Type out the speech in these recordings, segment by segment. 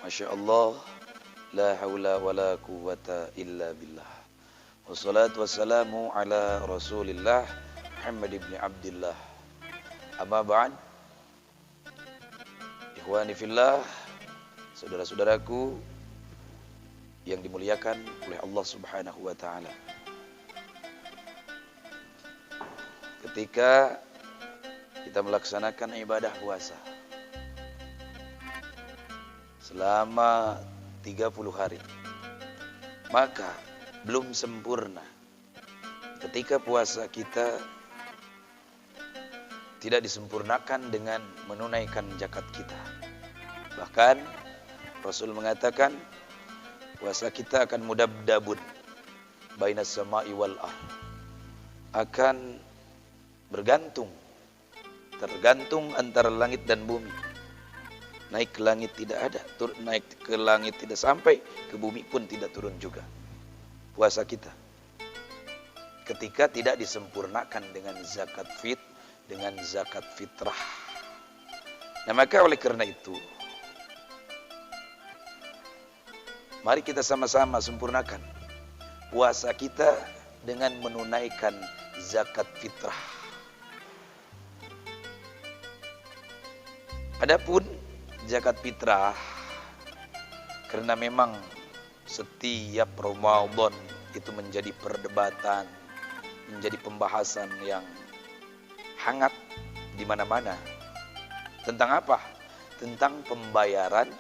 Masya Allah, la haula wa la quwwata illa billah. Wassalatu wassalamu ala rasulillah Muhammad ibn Abdillah. Amma ba'd, ikhwani fillah, saudara-saudaraku yang dimuliakan oleh Allah subhanahu wa ta'ala. Ketika kita melaksanakan ibadah puasa selama 30 hari, maka belum sempurna ketika puasa kita tidak disempurnakan dengan menunaikan zakat kita. Bahkan Rasul mengatakan puasa kita akan mudabdabun bainas sama'i wal ardh, akan tergantung antara langit dan bumi. Naik ke langit tidak ada, naik ke langit tidak sampai, ke bumi pun tidak turun juga. Puasa kita ketika tidak disempurnakan dengan zakat fitrah. Nah, maka oleh karena itu, mari kita sama-sama sempurnakan puasa kita dengan menunaikan zakat fitrah. Adapun zakat fitrah, karena memang setiap Ramadan itu menjadi perdebatan, menjadi pembahasan yang hangat di mana-mana. Tentang apa? Tentang pembayaran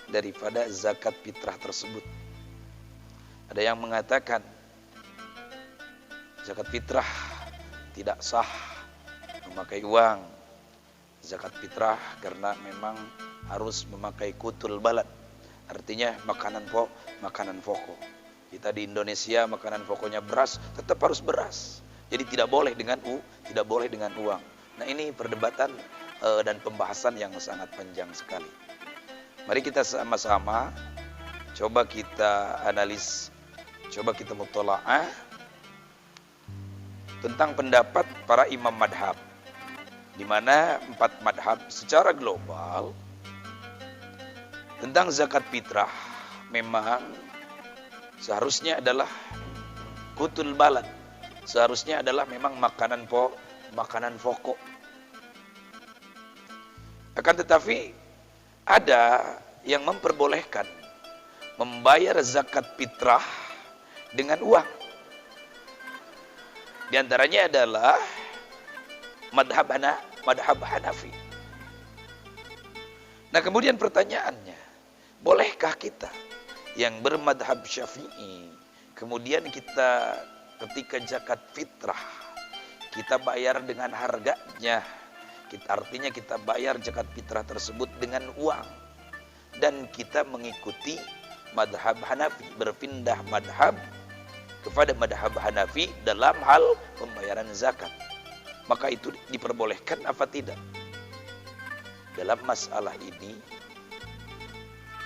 daripada zakat fitrah tersebut. Ada yang mengatakan zakat fitrah tidak sah memakai uang zakat fitrah karena memang harus memakai kutul balad, artinya makanan pokok. Kita di Indonesia makanan pokoknya beras, tetap harus beras. Jadi tidak boleh dengan uang. Nah, ini perdebatan dan pembahasan yang sangat panjang sekali. Mari kita sama-sama coba kita analis, coba kita mutola'ah tentang pendapat para imam madhab, di mana 4 madhab secara global tentang zakat fitrah memang seharusnya adalah kutul balad, seharusnya adalah memang makanan pokok. Akan tetapi ada yang memperbolehkan membayar zakat fitrah dengan uang. Di antaranya adalah madhab Hanafi. Nah, kemudian pertanyaannya, bolehkah kita yang bermadhab Syafi'i, kemudian kita ketika zakat fitrah kita bayar dengan harganya, artinya kita bayar zakat fitrah tersebut dengan uang, dan kita mengikuti madhab Hanafi, berpindah madhab kepada madhab Hanafi dalam hal pembayaran zakat, maka itu diperbolehkan apa tidak? Dalam masalah ini,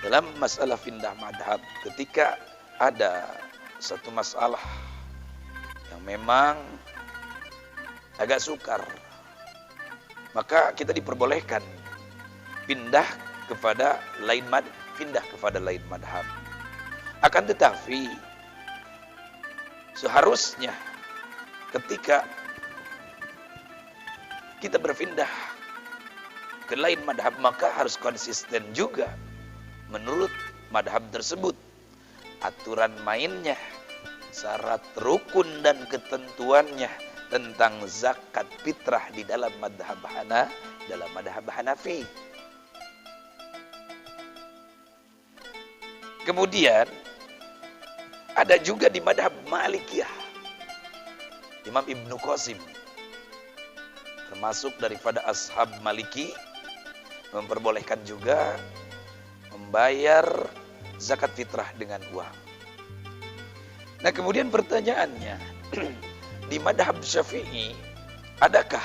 dalam masalah pindah madhab, ketika ada satu masalah yang memang agak sukar, maka kita diperbolehkan pindah kepada lain madhab. Akan tetapi seharusnya ketika kita berpindah ke lain madhab, maka harus konsisten juga menurut madhab tersebut, aturan mainnya, syarat rukun dan ketentuannya tentang zakat fitrah di dalam madhab Hanafi. Kemudian ada juga di madhab Malikiyah, Imam Ibnu Qasim termasuk daripada ashab Maliki memperbolehkan juga membayar zakat fitrah dengan uang. Nah, kemudian pertanyaannya, di madhab Syafi'i, adakah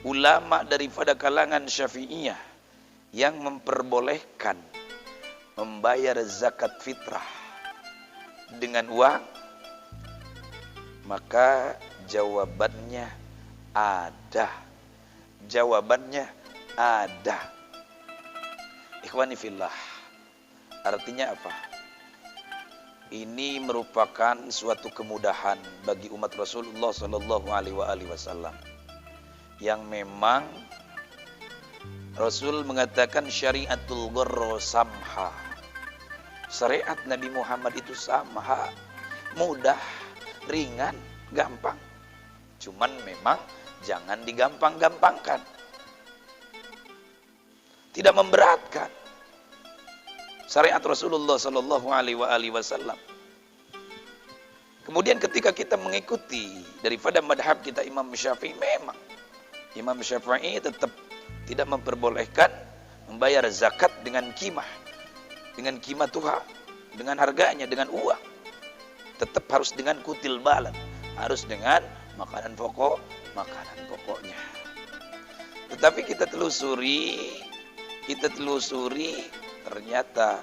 ulama daripada kalangan Syafi'iyah yang memperbolehkan membayar zakat fitrah dengan uang? Maka jawabannya ada. Ikhwani fillah. Artinya apa? Ini merupakan suatu kemudahan bagi umat Rasulullah Sallallahu Alaihi Wasallam yang memang Rasul mengatakan syariatul ghurra samha. Syariat Nabi Muhammad itu samha, mudah, ringan, gampang. Cuman memang jangan digampang-gampangkan. Tidak memberatkan. Syariat Rasulullah Sallallahu Alaihi Wasallam. Kemudian ketika kita mengikuti daripada madhab kita Imam Syafi'i, memang Imam Syafi'i tetap tidak memperbolehkan membayar zakat dengan kimah tuha, dengan harganya, dengan uang. Tetap harus dengan kutil balan, harus dengan makanan pokoknya. Tetapi kita telusuri, ternyata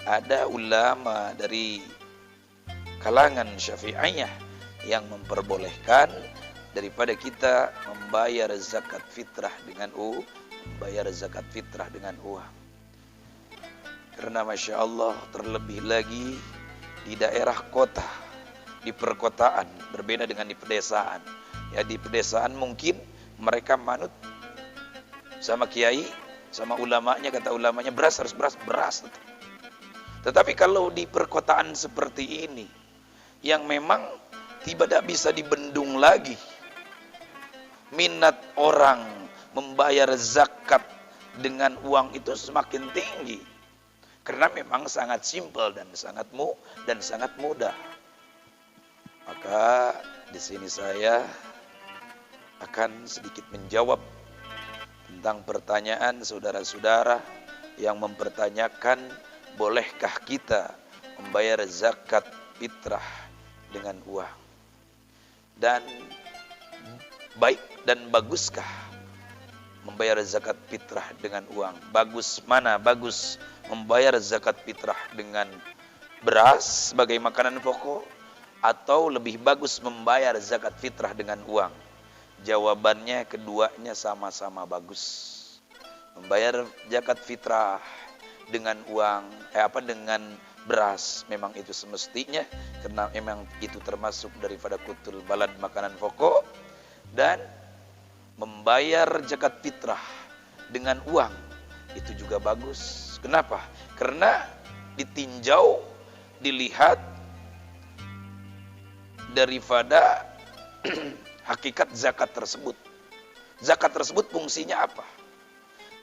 ada ulama dari kalangan Syafi'iyah yang memperbolehkan daripada kita membayar zakat fitrah dengan uang. Karena Masya Allah, terlebih lagi di daerah kota, di perkotaan, berbeda dengan di pedesaan. Ya, di pedesaan mungkin mereka manut sama kiai, sama ulamanya, kata ulamanya beras harus beras. Tetapi kalau di perkotaan seperti ini, yang memang tidak bisa dibendung lagi, minat orang membayar zakat dengan uang itu semakin tinggi, karena memang sangat simpel dan sangat mudah. Maka di sini saya akan sedikit menjawab tentang pertanyaan saudara-saudara yang mempertanyakan, bolehkah kita membayar zakat fitrah dengan uang? Dan baik dan baguskah membayar zakat fitrah dengan uang? Bagus membayar zakat fitrah dengan beras sebagai makanan pokok, atau lebih bagus membayar zakat fitrah dengan uang? Jawabannya keduanya sama-sama bagus. Membayar zakat fitrah dengan uang, dengan beras, memang itu semestinya, karena memang itu termasuk daripada kutul balad, makanan pokok. Dan membayar zakat fitrah dengan uang itu juga bagus. Kenapa? Karena ditinjau, dilihat daripada hakikat zakat tersebut. Zakat tersebut fungsinya apa?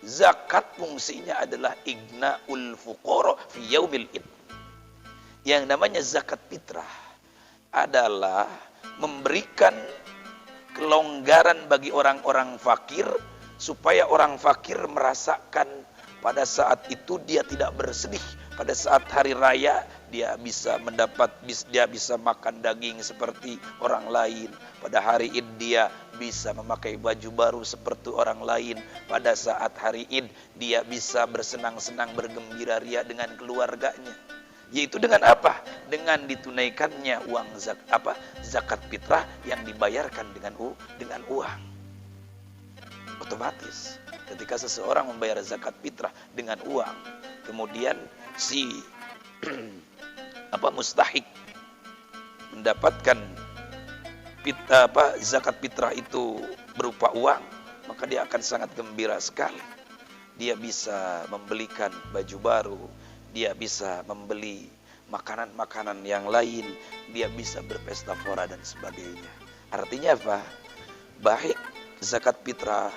Zakat fungsinya adalah ignaul fuqara fi yaumil id. Yang namanya zakat fitrah adalah memberikan kelonggaran bagi orang-orang fakir, supaya orang fakir merasakan pada saat itu dia tidak bersedih. Pada saat hari raya dia bisa makan daging seperti orang lain. Pada hari Id dia bisa memakai baju baru seperti orang lain. Pada saat hari Id dia bisa bersenang-senang, bergembira ria dengan keluarganya. Yaitu dengan apa? Dengan ditunaikannya uang zakat fitrah yang dibayarkan dengan uang. Otomatis ketika seseorang membayar zakat fitrah dengan uang, kemudian si mustahik mendapatkan zakat fitrah itu berupa uang, maka dia akan sangat gembira sekali. Dia bisa membelikan baju baru, dia bisa membeli makanan-makanan yang lain, dia bisa berpesta pora dan sebagainya. Artinya apa? Baik zakat fitrah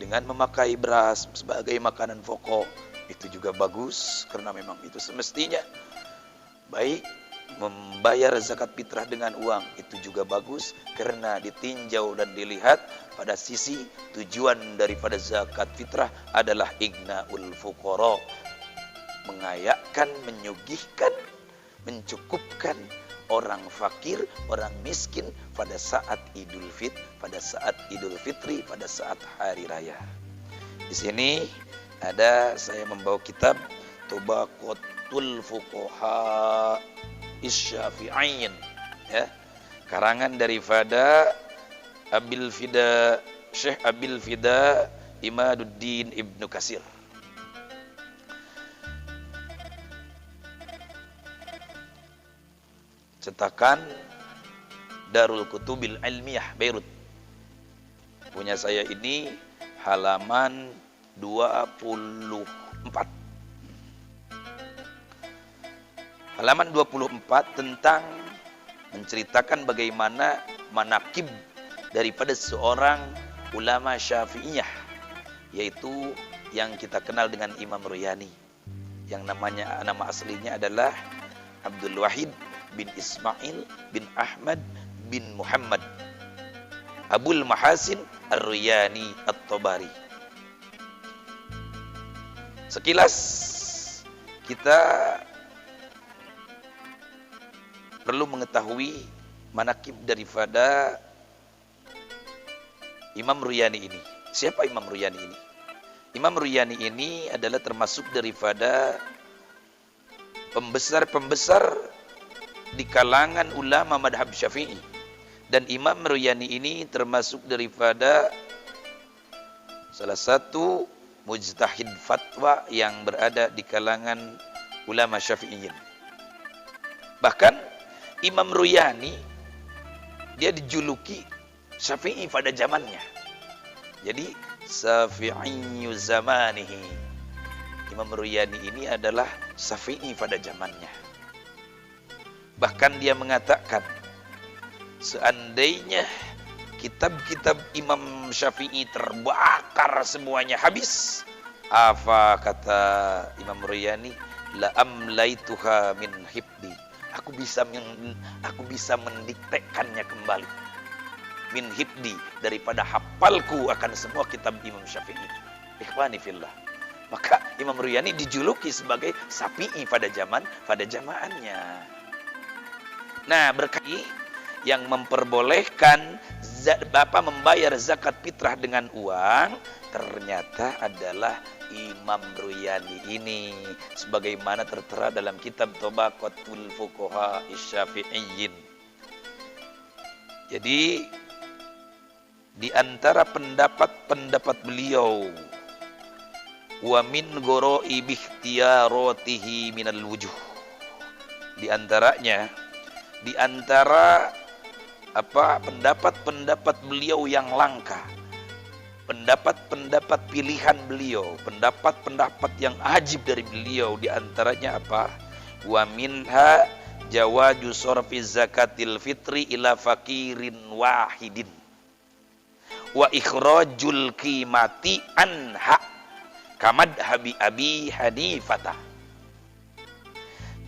dengan memakai beras sebagai makanan pokok itu juga bagus, karena memang itu semestinya. Baik membayar zakat fitrah dengan uang itu juga bagus, karena ditinjau dan dilihat pada sisi tujuan daripada zakat fitrah adalah ignaul fuqara, mengayakkan, menyugihkan, mencukupkan orang fakir, orang miskin pada saat Idul Fitri, pada saat hari raya. Di sini saya membawa kitab Tubaqatul Fuqaha Isyafi'iyyin, ya, karangan daripada Syekh Abil Fida Imaduddin Ibnu Katsir. cetakan Darul Kutubil Ilmiyah Beirut. Punya saya ini halaman 24. Halaman 24 tentang menceritakan bagaimana manaqib daripada seorang ulama Syafi'iyah, yaitu yang kita kenal dengan Imam Ruyani, yang nama aslinya adalah Abdul Wahid bin Ismail bin Ahmad bin Muhammad Abul Mahasin Ar-Ruyani At-Tabari. Sekilas kita perlu mengetahui manaqib daripada Imam Ruyani ini. Siapa Imam Ruyani ini? Imam Ruyani ini adalah termasuk daripada pembesar-pembesar di kalangan ulama madhab Syafi'i. Dan Imam Ruyani ini termasuk daripada salah satu mujtahid fatwa yang berada di kalangan ulama Syafi'iyin. Bahkan Imam Ruyani dia dijuluki Syafi'i pada zamannya. Jadi Syafi'iyyu zamanihi. Imam Ruyani ini adalah Syafi'i pada zamannya. Bahkan dia mengatakan, seandainya kitab-kitab Imam Syafi'i terbakar semuanya habis, apa kata Imam Ruyani, la amlaituha min hibdi. Aku bisa mendiktekannya kembali. Min hibdi, daripada hafalku akan semua kitab Imam Syafi'i. Ikhwani fillah. Maka Imam Ruyani dijuluki sebagai Syafi'i pada zamannya. Nah, berkait yang memperbolehkan Bapak membayar zakat fitrah dengan uang ternyata adalah Imam Ruyani ini, sebagaimana tertera dalam kitab Tabaqatul Fuqaha Asy-Syafi'iyyin. Jadi di antara pendapat beliau, wa min ghara'i bikhtiyaratihi minal wujuh, di antara pendapat beliau yang langka, pendapat pilihan beliau, pendapat yang ajib dari beliau, di antaranya apa? Wa minha jawaju sorfi zakatil fitri ila fakirin wahidin wa ikhrajul qimati anha kamadhabi Abi Hanifah.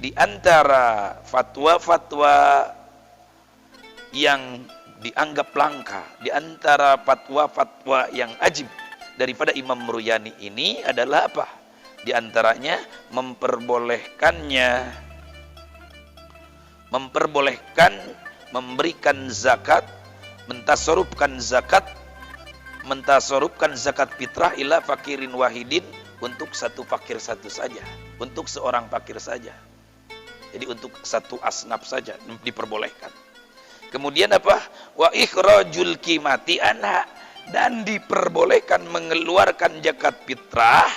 Di antara fatwa-fatwa yang dianggap langka, di antara fatwa-fatwa yang ajib daripada Imam Ruyani ini adalah apa? Di antaranya memperbolehkan memberikan zakat, mentasarufkan zakat fitrah ila fakirin wahidin, untuk satu fakir satu saja, untuk seorang fakir saja. Jadi untuk satu asnaf saja diperbolehkan. Kemudian apa? Wa ikhrajul qimati anha, dan diperbolehkan mengeluarkan zakat fitrah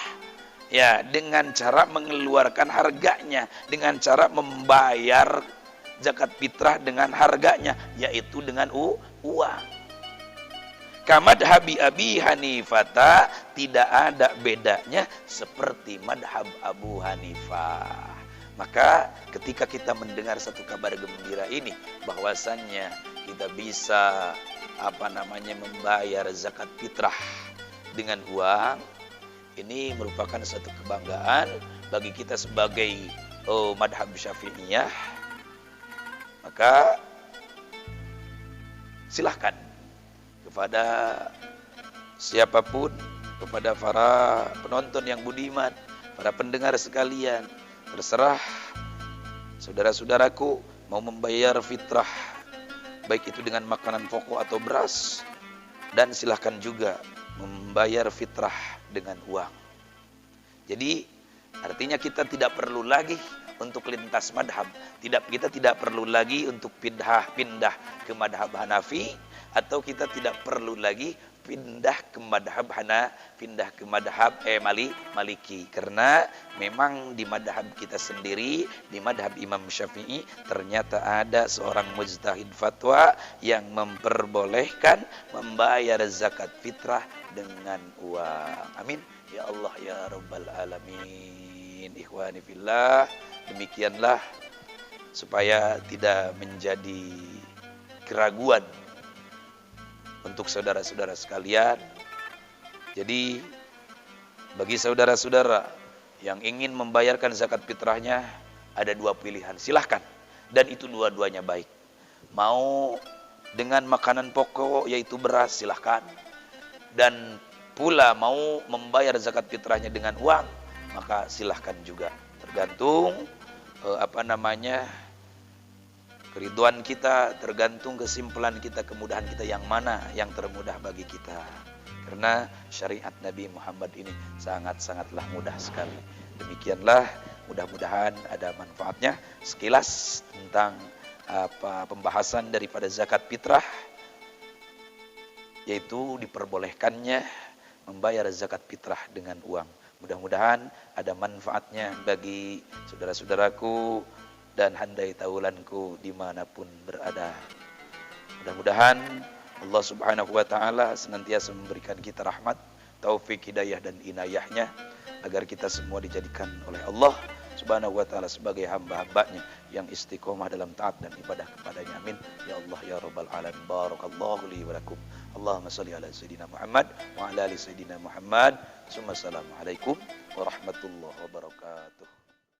ya dengan cara mengeluarkan harganya, dengan cara membayar zakat fitrah dengan harganya, yaitu dengan uang. Kamadhabi Abi Hanifah, tidak ada bedanya seperti madhab Abu Hanifah. Maka ketika kita mendengar satu kabar gembira ini, bahwasannya kita bisa membayar zakat fitrah dengan uang, ini merupakan satu kebanggaan bagi kita sebagai madhab Syafi'iyah. Maka silahkan kepada siapapun, kepada para penonton yang budiman, para pendengar sekalian, terserah saudara-saudaraku mau membayar fitrah, baik itu dengan makanan pokok atau beras, dan silahkan juga membayar fitrah dengan uang. Jadi artinya kita tidak perlu lagi untuk lintas madhab, kita tidak perlu lagi untuk pindah ke madhab Hanafi, atau kita tidak perlu lagi pindah ke madhab pindah ke madhab Maliki, karena memang di madhab kita sendiri, di madhab Imam Syafi'i, ternyata ada seorang mujtahid fatwa yang memperbolehkan membayar zakat fitrah dengan uang. Amin ya Allah ya Rabbal Alamin. Ikhwani fillah, demikianlah supaya tidak menjadi keraguan untuk saudara-saudara sekalian. Jadi bagi saudara-saudara yang ingin membayarkan zakat fitrahnya, ada dua pilihan, silahkan, dan itu dua-duanya baik. Mau dengan makanan pokok yaitu beras, silahkan, dan pula mau membayar zakat fitrahnya dengan uang, maka silahkan juga, tergantung keriduan kita, tergantung kesimpulan kita, kemudahan kita, yang mana yang termudah bagi kita. Karena syariat Nabi Muhammad ini sangat-sangatlah mudah sekali. Demikianlah, mudah-mudahan ada manfaatnya sekilas tentang pembahasan daripada zakat fitrah, yaitu diperbolehkannya membayar zakat fitrah dengan uang. Mudah-mudahan ada manfaatnya bagi saudara-saudaraku dan handai taulanku dimanapun berada. Mudah-mudahan Allah Subhanahu wa ta'ala senantiasa memberikan kita rahmat, taufik, hidayah dan inayahnya, agar kita semua dijadikan oleh Allah Subhanahu wa ta'ala sebagai hamba-hambanya yang istiqomah dalam taat dan ibadah kepadanya. Amin ya Allah ya Rabbal Alamin. Barakallahu li wa lakum. Allahumma salli ala Sayyidina Muhammad wa ala ali Sayyidina Muhammad. Assalamualaikum warahmatullahi wabarakatuh.